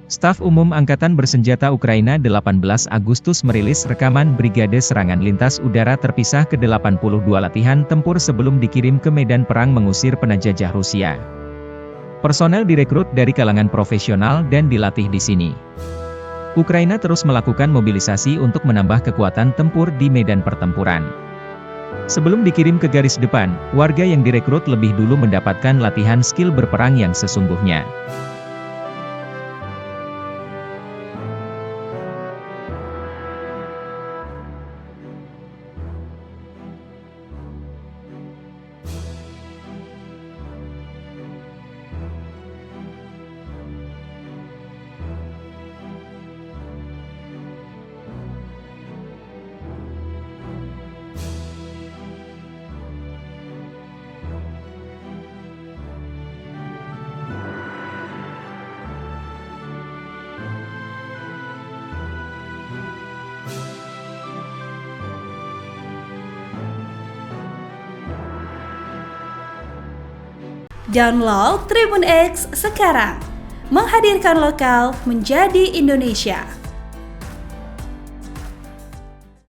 Staf Umum Angkatan Bersenjata Ukraina 18 Agustus merilis rekaman Brigade Serangan Lintas Udara Terpisah ke-82 latihan tempur sebelum dikirim ke medan perang mengusir penjajah Rusia. Personel direkrut dari kalangan profesional dan dilatih di sini. Ukraina terus melakukan mobilisasi untuk menambah kekuatan tempur di medan pertempuran. Sebelum dikirim ke garis depan, warga yang direkrut lebih dulu mendapatkan latihan skill berperang yang sesungguhnya. Download Tribun X sekarang, menghadirkan lokal menjadi Indonesia.